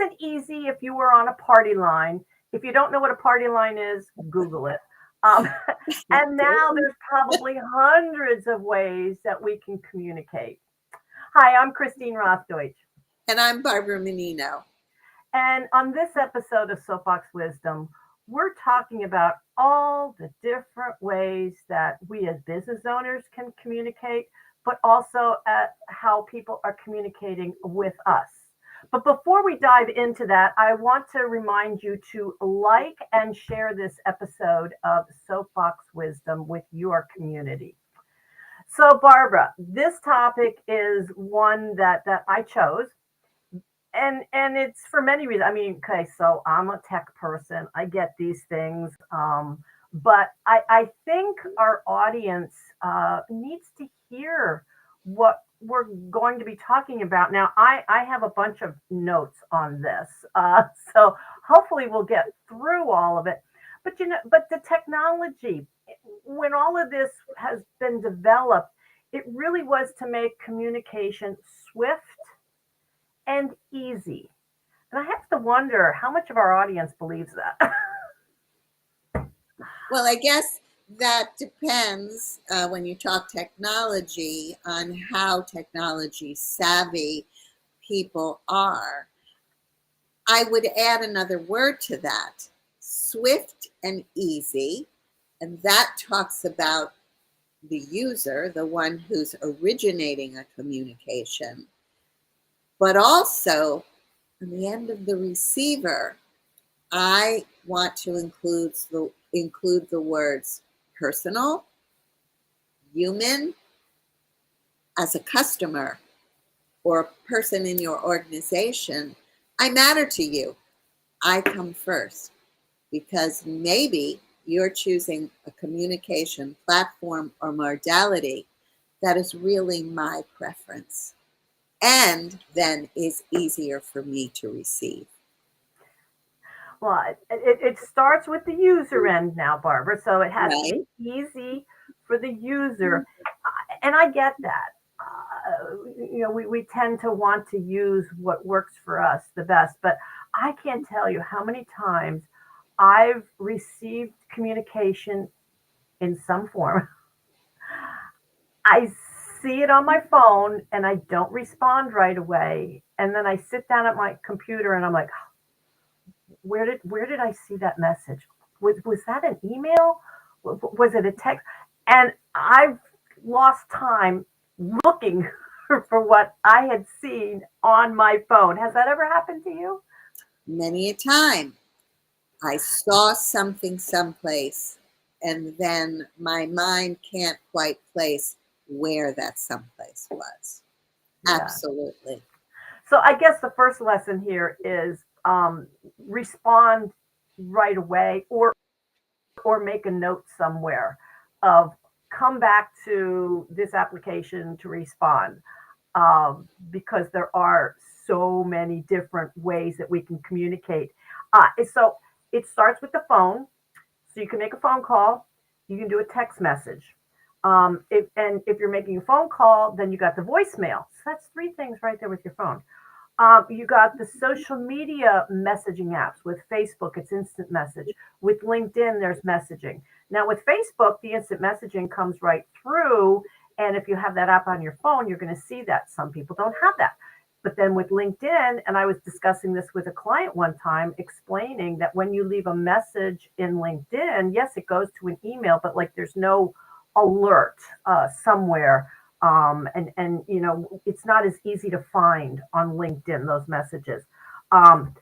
wasn't easy if you were on a party line. If you don't know what a party line is, Google it. Um, and now there's probably hundreds of ways that we can communicate. Hi, I'm Christine Rothdeutsch. And I'm Barbara Menino. And on this episode of Soapbox Wisdom, we're talking about all the different ways that we as business owners can communicate, but also at how people are communicating with us. But before we dive into that, I want to remind you to like and share this episode of Soapbox Wisdom with your community. So, Barbara, this topic is one that I chose, and it's for many reasons. I mean, okay, so I'm a tech person. I get these things, but I think our audience needs to hear what we're going to be talking about. Now, I have a bunch of notes on this, so hopefully we'll get through all of it. But but the technology, when all of this has been developed, it really was to make communication swift and easy. And I have to wonder how much of our audience believes that. Well, I guess that depends when you talk technology on how technology savvy people are. I would add another word to that, swift and easy. And that talks about the user, the one who's originating a communication, but also on the end of the receiver, I want to include the words personal, human, as a customer or a person in your organization. I matter to you. I come first because maybe you're choosing a communication platform or modality that is really my preference and then is easier for me to receive. Well, it starts with the user end now, Barbara. So it has to Right? be easy for the user. And I get that. We tend to want to use what works for us the best. But I can't tell you how many times I've received communication in some form. I see it on my phone and I don't respond right away. And then I sit down at my computer and I'm like, where did I see that message? Was that an email? Was it a text? And I've lost time looking for what I had seen on my phone. Has that ever happened to you? Many a time I saw something someplace and then my mind can't quite place where that someplace was. Yeah. Absolutely. So I guess the first lesson here is respond right away, or make a note somewhere of come back to this application to respond, because there are so many different ways that we can communicate. So it starts with the phone. So you can make a phone call, you can do a text message. If you're making a phone call, then you got the voicemail. So that's three things right there with your phone. You got the social media messaging apps. With Facebook, it's instant message. With LinkedIn, there's messaging. Now, with Facebook, the instant messaging comes right through. And if you have that app on your phone, you're going to see that. Some people don't have that. But then with LinkedIn, and I was discussing this with a client one time, explaining that when you leave a message in LinkedIn, yes, it goes to an email, but like there's no alert somewhere, and it's not as easy to find on LinkedIn, those messages. um,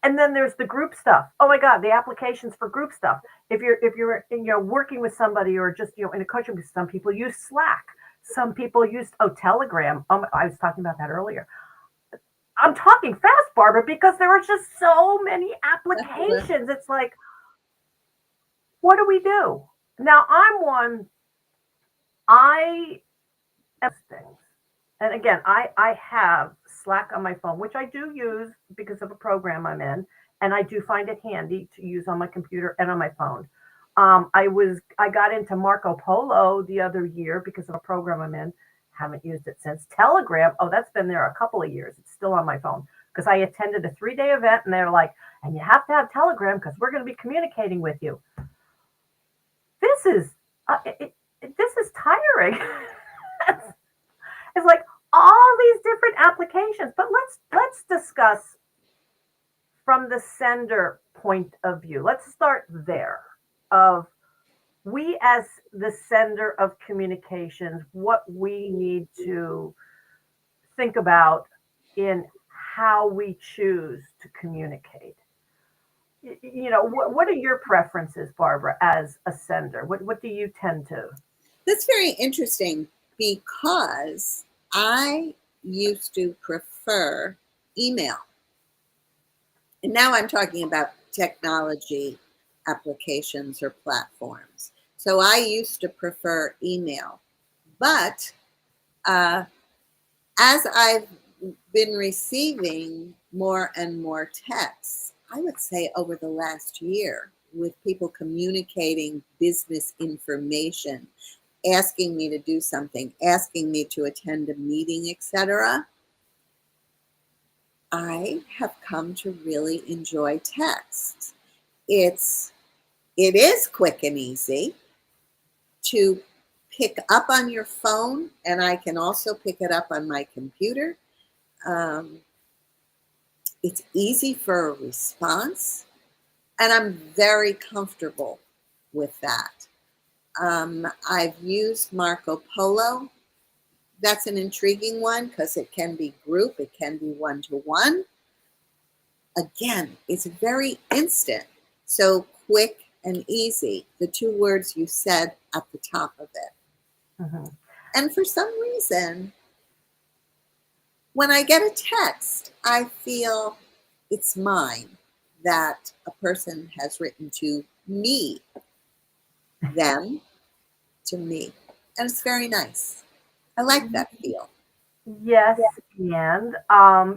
and then there's the group stuff. Oh my God, the applications for group stuff. If you're working with somebody, or just in a coaching, because some people use Slack, some people use Telegram. I was talking about that earlier. I'm talking fast, Barbara, because there are just so many applications. It's like, what do we do? Now, I'm one. I things. And again, I have Slack on my phone, which I do use because of a program I'm in, and I do find it handy to use on my computer and on my phone. I got into Marco Polo the other year because of a program I'm in. Haven't used it since. Telegram, oh, that's been there a couple of years. It's still on my phone. because I attended a 3-day event and they're like, and you have to have Telegram because we're going to be communicating with you. This is this is tiring. It's like all these different applications, but let's discuss from the sender point of view. Let's start there. Of we as the sender of communications, what we need to think about in how we choose to communicate. What are your preferences, Barbara, as a sender? What do you tend to? That's very interesting because I used to prefer email. And now I'm talking about technology applications or platforms. So I used to prefer email. But as I've been receiving more and more texts, I would say over the last year, with people communicating business information, asking me to do something, asking me to attend a meeting, etc., I have come to really enjoy text. It is quick and easy to pick up on your phone, and I can also pick it up on my computer. Um, it's easy for a response, and I'm very comfortable with that. I've used Marco Polo. That's an intriguing one because it can be group, it can be one-to-one. Again, it's very instant, so quick and easy, the two words you said at the top of it. Mm-hmm. And for some reason, when I get a text, I feel it's mine, that a person has written to me, them to me. And it's very nice. I like that feel. Yes, and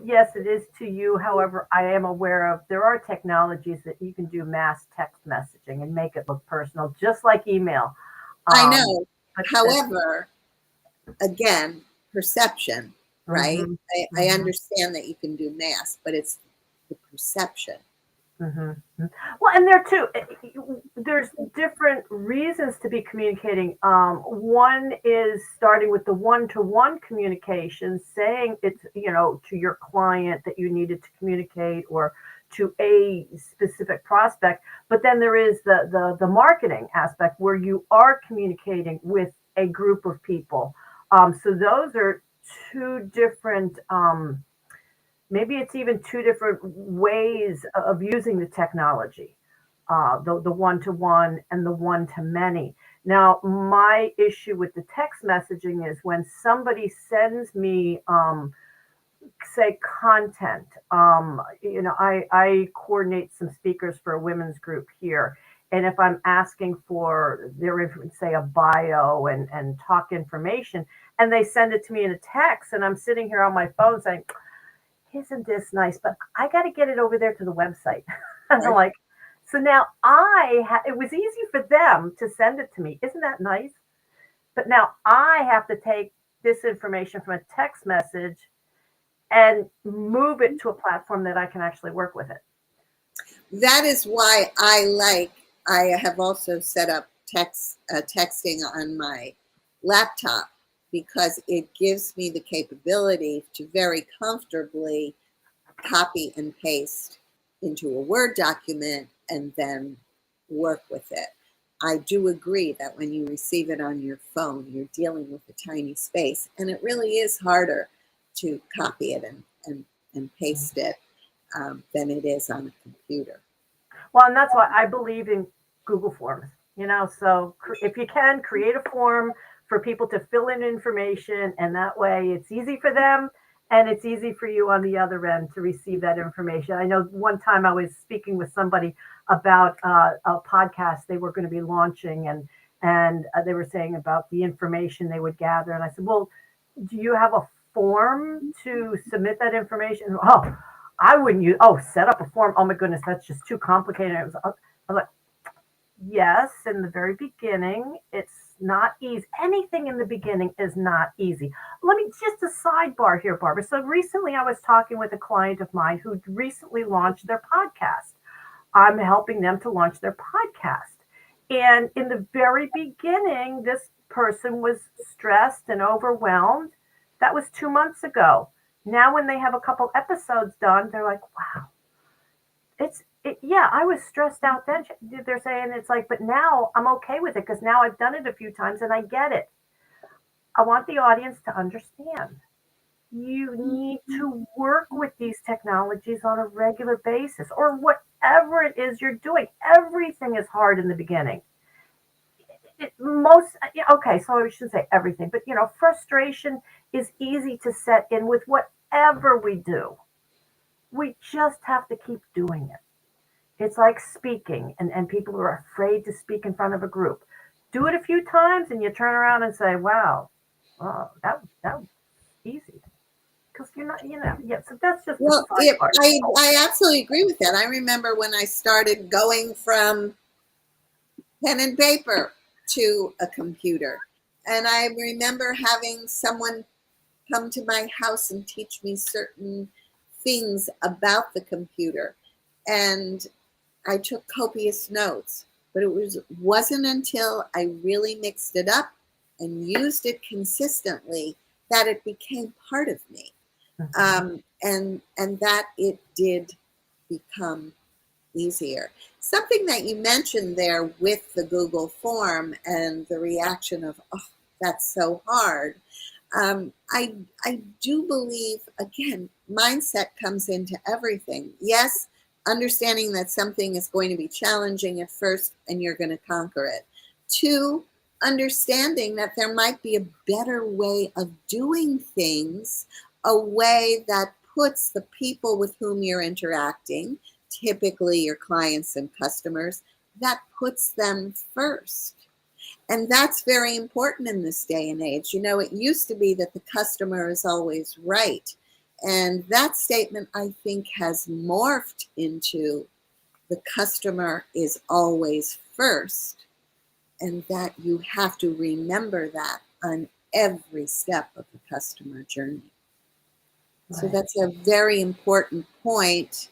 yes, it is to you. However, I am aware of there are technologies that you can do mass text messaging and make it look personal, just like email. I Um, know. but However, again, perception, right? mhm, I mhm. understand that you can do mass, but it's the perception. Hmm. Well, and there too, there's different reasons to be communicating. One is starting with the one-to-one communication, saying it's, to your client that you needed to communicate or to a specific prospect. But then there is the marketing aspect where you are communicating with a group of people. So those are two different maybe it's even two different ways of using the technology, the one-to-one and the one-to-many. Now, my issue with the text messaging is when somebody sends me, say, content. I coordinate some speakers for a women's group here. And if I'm asking for say a bio and talk information, and they send it to me in a text, and I'm sitting here on my phone saying, isn't this nice? But I got to get it over there to the website. And I'm Right? like, so now it was easy for them to send it to me. Isn't that nice? But now I have to take this information from a text message and move it to a platform that I can actually work with it. That is why I have also set up texting on my laptop because it gives me the capability to very comfortably copy and paste into a Word document and then work with it. I do agree that when you receive it on your phone, you're dealing with a tiny space, and it really is harder to copy it and paste it than it is on a computer. Well, and that's why I believe in Google Forms. So if you can create a form for people to fill in information, and that way it's easy for them and it's easy for you on the other end to receive that information. I know one time I was speaking with somebody about a podcast they were going to be launching, and they were saying about the information they would gather, and I said, well, do you have a form to submit that information? Oh, I wouldn't use. Oh, set up a form. Oh my goodness, that's just too complicated. I was like, yes, in the very beginning, it's not easy. Anything in the beginning is not easy. Let me just a sidebar here, Barbara. So recently I was talking with a client of mine who recently launched their podcast. I'm helping them to launch their podcast. And in the very beginning, this person was stressed and overwhelmed. That was 2 months ago. Now, when they have a couple episodes done, they're like, wow, yeah, I was stressed out then. They're saying it's like, but now I'm okay with it because now I've done it a few times and I get it. I want the audience to understand you need to work with these technologies on a regular basis or whatever it is you're doing. Everything is hard in the beginning. Yeah, okay, so I shouldn't say everything, but frustration is easy to set in with whatever we do. We just have to keep doing it. It's like speaking, and people are afraid to speak in front of a group. Do it a few times, and you turn around and say, "Wow, that was easy." Because you're not, yeah. So that's just the Well, side part. I absolutely agree with that. I remember when I started going from pen and paper to a computer. And I remember having someone come to my house and teach me certain things about the computer. And I took copious notes, but wasn't until I really mixed it up and used it consistently that it became part of me. And that it did become easier. Something that you mentioned there with the Google form and the reaction of, oh, that's so hard. I do believe, again, mindset comes into everything. Yes, understanding that something is going to be challenging at first and you're going to conquer it. Two, understanding that there might be a better way of doing things, a way that puts the people with whom you're interacting, typically your clients and customers, that puts them first. And that's very important in this day and age. It used to be that the customer is always right. And that statement, I think, has morphed into the customer is always first. And that you have to remember that on every step of the customer journey. Right. So that's a very important point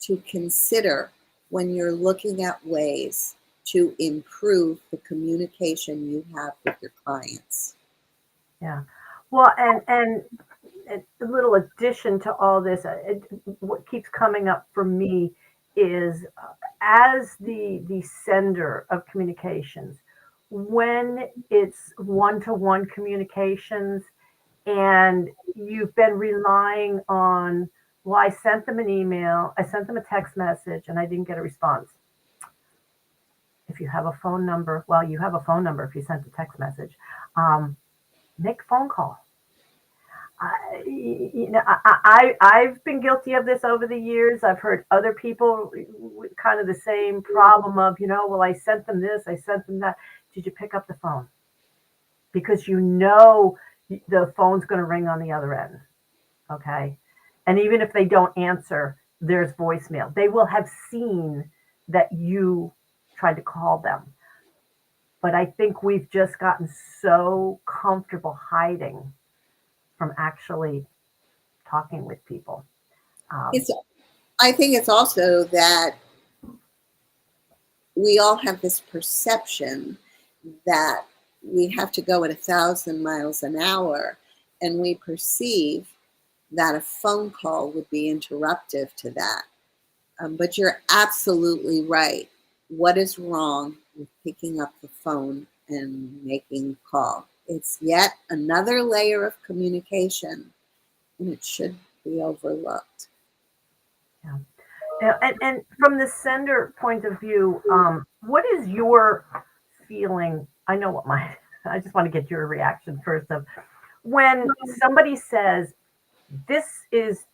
to consider when you're looking at ways to improve the communication you have with your clients. Yeah. Well, and a little addition to all this, what keeps coming up for me is as the sender of communications, when it's one-to-one communications and you've been relying on, well, I sent them an email, I sent them a text message, and I didn't get a response. If you have a phone number, well, you have a phone number if you sent a text message. Make a phone call. I've been guilty of this over the years. I've heard other people with kind of the same problem of, well, I sent them this, I sent them that. Did you pick up the phone? Because the phone's going to ring on the other end. Okay. And even if they don't answer, there's voicemail. They will have seen that you tried to call them. But I think we've just gotten so comfortable hiding from actually talking with people. I think it's also that we all have this perception that we have to go at 1,000 miles an hour, and we perceive that a phone call would be interruptive to that. But you're absolutely right. What is wrong with picking up the phone and making a call? It's yet another layer of communication, and it should be overlooked. Yeah. And from the sender point of view, what is your feeling? I know what mine. I just want to get your reaction first of when somebody says, this is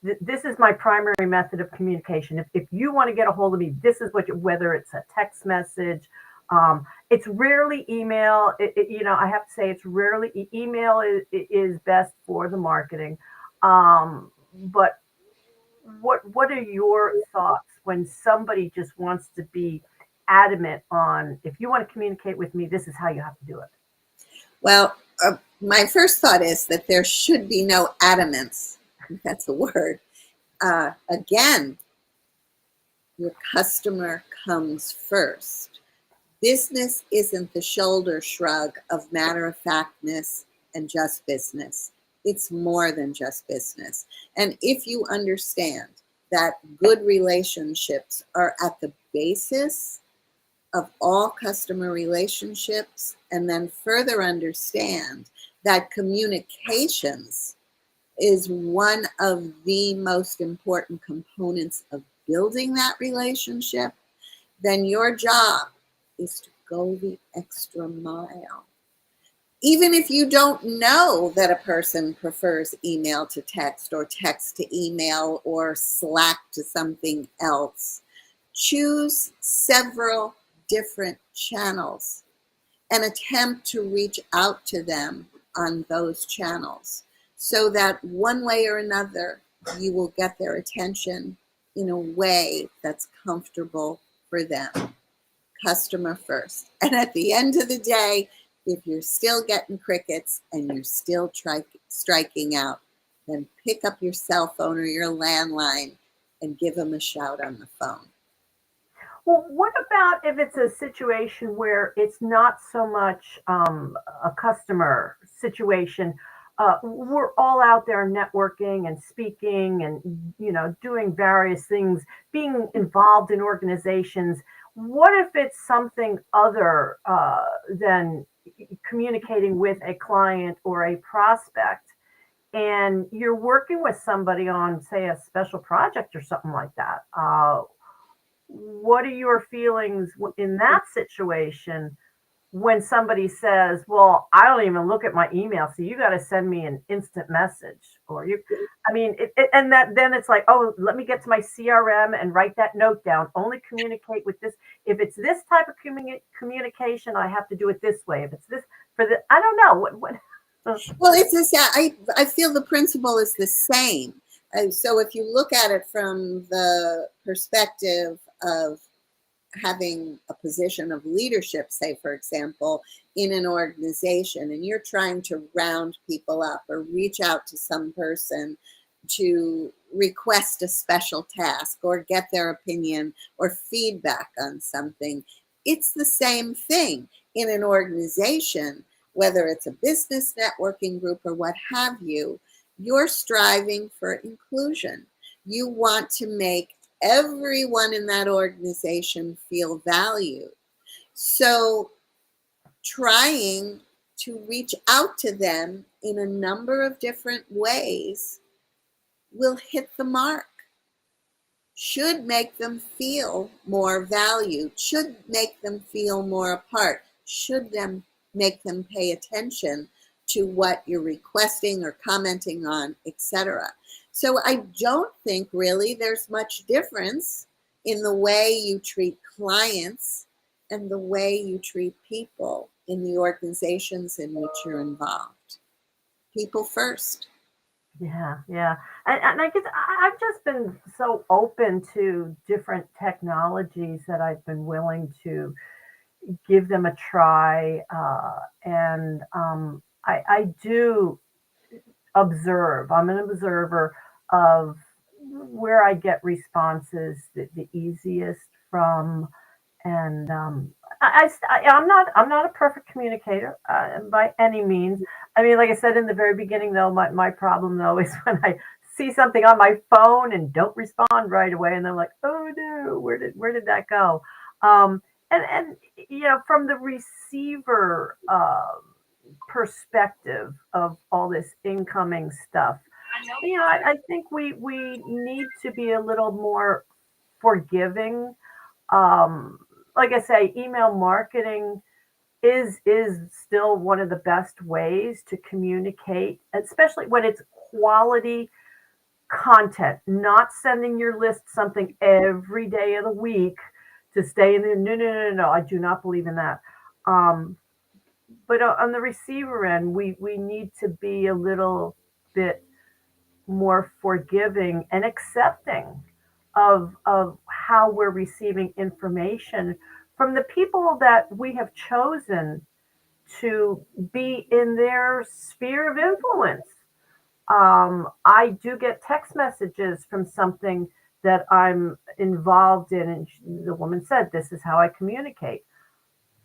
my primary method of communication. If you want to get a hold of me, this is whether it's a text message, it's rarely email. I have to say it's rarely email is best for the marketing. But what are your thoughts when somebody just wants to be adamant on, if you want to communicate with me, this is how you have to do it? Well, my first thought is that there should be no adamants. If that's a word. Again, your customer comes first. Business isn't the shoulder shrug of matter of factness and just business. It's more than just business. And if you understand that good relationships are at the basis of all customer relationships, and then further understand that communications is one of the most important components of building that relationship, then your job is to go the extra mile. Even if you don't know that a person prefers email to text or text to email or Slack to something else, choose several different channels and attempt to reach out to them on those channels so that one way or another you will get their attention in a way that's comfortable for them. Customer first. And at the end of the day, if you're still getting crickets and you're still striking out, then pick up your cell phone or your landline and give them a shout on the phone. Well, what about if it's a situation where it's not so much a customer situation? We're all out there networking and speaking and, doing various things, being involved in organizations. What if it's something other than communicating with a client or a prospect? And you're working with somebody on, say, a special project or something like that. What are your feelings in that situation when somebody says, well, I don't even look at my email, so you got to send me an instant message, or and that then it's like, oh, let me get to my CRM and write that note down, only communicate with this. If it's this type of communication, I have to do it this way. If it's this for the, I don't know what. Well, it's this. I feel the principle is the same. So if you look at it from the perspective of having a position of leadership, say, for example, in an organization, and you're trying to round people up or reach out to some person to request a special task or get their opinion or feedback on something, it's the same thing in an organization, whether it's a business networking group or what have you. You're striving for inclusion. You want to make everyone in that organization feel valued. So trying to reach out to them in a number of different ways will hit the mark, should make them feel more valued, should make them feel more apart, should make them pay attention to what you're requesting or commenting on, etc. So I don't think really there's much difference in the way you treat clients and the way you treat people in the organizations in which you're involved. People first. Yeah, yeah. And I guess I've just been so open to different technologies that I've been willing to give them a try. And I do observe. I'm an observer of where I get responses the easiest from, and I'm not a perfect communicator by any means. I mean, like I said in the very beginning, though, my problem though is when I see something on my phone and don't respond right away, and they're like, oh no, where did that go? And from the receiver perspective of all this incoming stuff, I think we need to be a little more forgiving. um, like I say, email marketing is still one of the best ways to communicate, especially when it's quality content, not sending your list something every day of the week to stay in there. No, no, no, no. I do not believe in that. Um, but on the receiver end, we need to be a little bit more forgiving and accepting of how we're receiving information from the people that we have chosen to be in their sphere of influence. I do get text messages from something that I'm involved in, and the woman said, "This is how I communicate."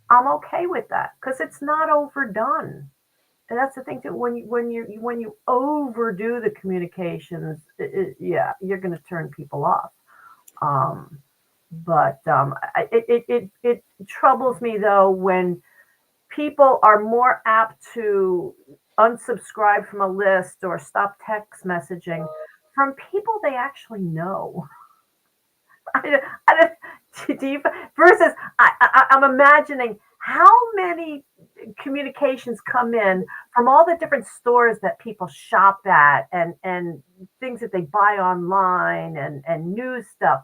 I'm okay with that because it's not overdone. And that's the thing too. When you overdo the communications, yeah, you're going to turn people off. Um, but it troubles me though when people are more apt to unsubscribe from a list or stop text messaging from people they actually know. I don't, do you, versus I'm imagining how many communications come in from all the different stores that people shop at and things that they buy online and news stuff.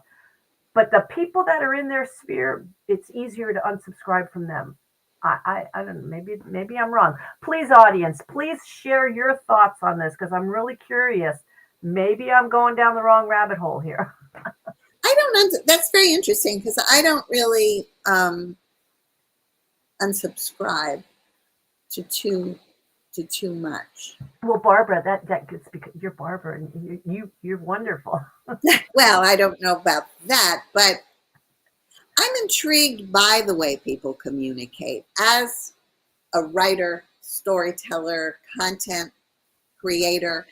But the people that are in their sphere, it's easier to unsubscribe from them. I don't know. Maybe I'm wrong. Please, audience, please share your thoughts on this because I'm really curious. Maybe I'm going down the wrong rabbit hole here. I don't. That's very interesting because I don't really unsubscribe to too much. Well, Barbara, that gets because you're Barbara and you're wonderful. Well, I don't know about that, but I'm intrigued by the way people communicate. As a writer, storyteller, content creator,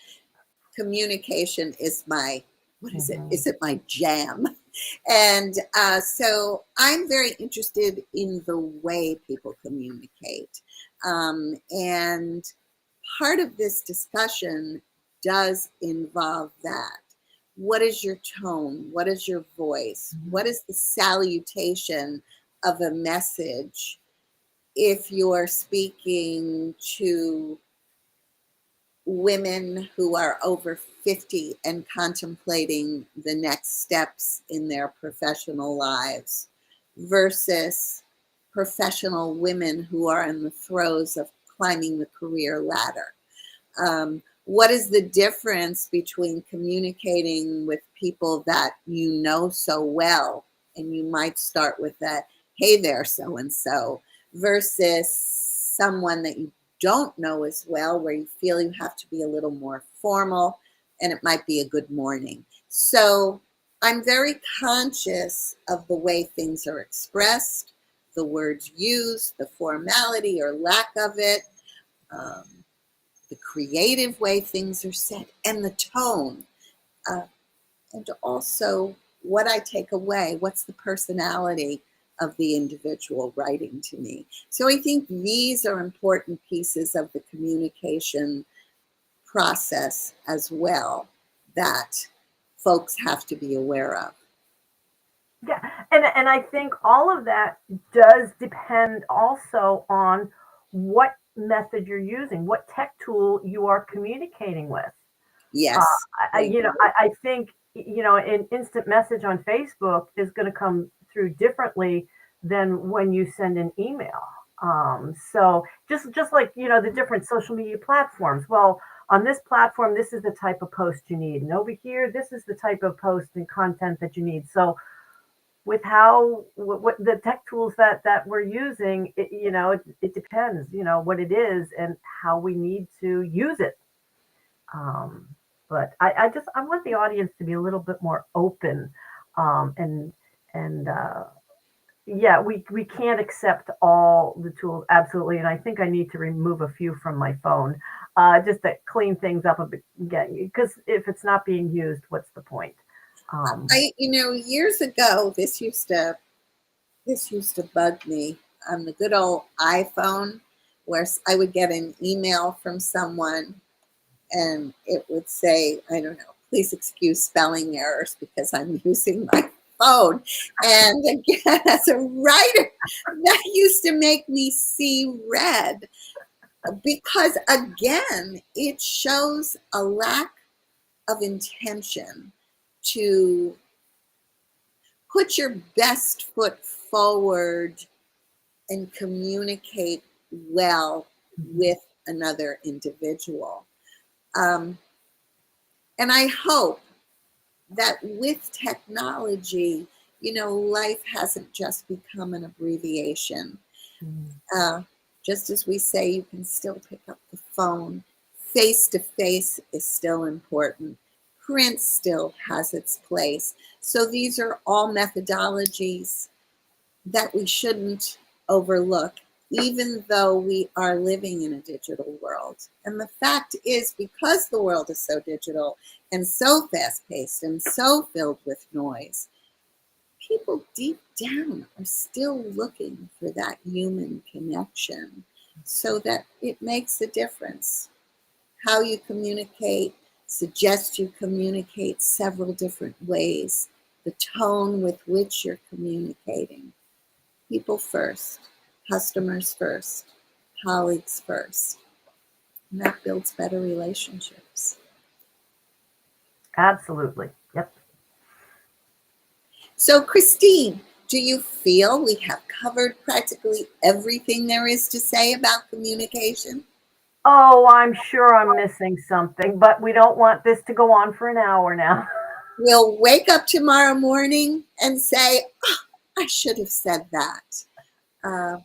communication is my, what is it? Mhm. Is it my jam? And so I'm very interested in the way people communicate. And part of this discussion does involve that. What is your tone? What is your voice? What is the salutation of a message if you're speaking to women who are over 50 and contemplating the next steps in their professional lives versus professional women who are in the throes of climbing the career ladder? What is the difference between communicating with people that you know so well, and you might start with that, "Hey there, so and so," versus someone that you don't know as well, where you feel you have to be a little more formal and it might be a good morning? So I'm very conscious of the way things are expressed, the words used, the formality or lack of it. Um, the creative way things are said, and the tone, uh, and also what I take away, what's the personality of the individual writing to me. So I think these are important pieces of the communication process as well that folks have to be aware of. Yeah, and I think all of that does depend also on what method you're using, what tech tool you are communicating with. Uh, Yes, I agree. I think an instant message on Facebook is going to come through differently than when you send an email. So just like the different social media platforms. Well, on this platform, this is the type of post you need, and over here, this is the type of post and content that you need. So with how what the tech tools that we're using, it depends, what it is and how we need to use it. um, but I want the audience to be a little bit more open, and yeah, we can't accept all the tools absolutely, and I think I need to remove a few from my phone, just to clean things up a bit again. Because if it's not being used, what's the point? Years ago, this used to bug me on the good old iPhone, where I would get an email from someone and it would say, I don't know, "Please excuse spelling errors because I'm using my phone." And again, as a writer, that used to make me see red because, again, it shows a lack of intention to put your best foot forward and communicate well Mhm. with another individual. Um, and I hope that with technology, life hasn't just become an abbreviation. Mm. Just as we say, you can still pick up the phone. Face to face is still important. Print still has its place. So these are all methodologies that we shouldn't overlook, even though we are living in a digital world. And the fact is, because the world is so digital and so fast-paced and so filled with noise, people deep down are still looking for that human connection, so that it makes a difference. How you communicate suggests you communicate several different ways. The tone with which you're communicating. People first, customers first, colleagues first. And that builds better relationships. Absolutely. Yep. So, Christine, do you feel we have covered practically everything there is to say about communication? Oh, I'm sure I'm missing something, but we don't want this to go on for an hour now. We'll wake up tomorrow morning and say, oh, I should have said that.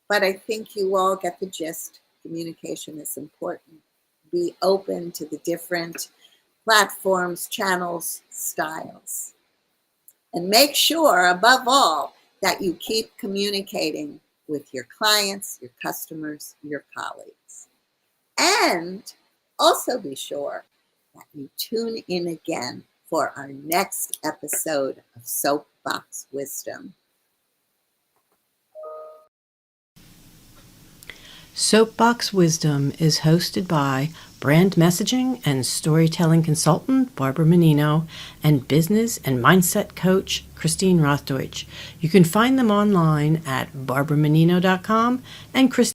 But I think you all get the gist. Communication is important. Be open to the different platforms, channels, styles. And make sure, above all, that you keep communicating with your clients, your customers, your colleagues. And also be sure that you tune in again for our next episode of Soapbox Wisdom. Soapbox Wisdom is hosted by brand messaging and storytelling consultant Barbara Menino and business and mindset coach Christine Rothdeutsch. You can find them online at barbaramenino.com and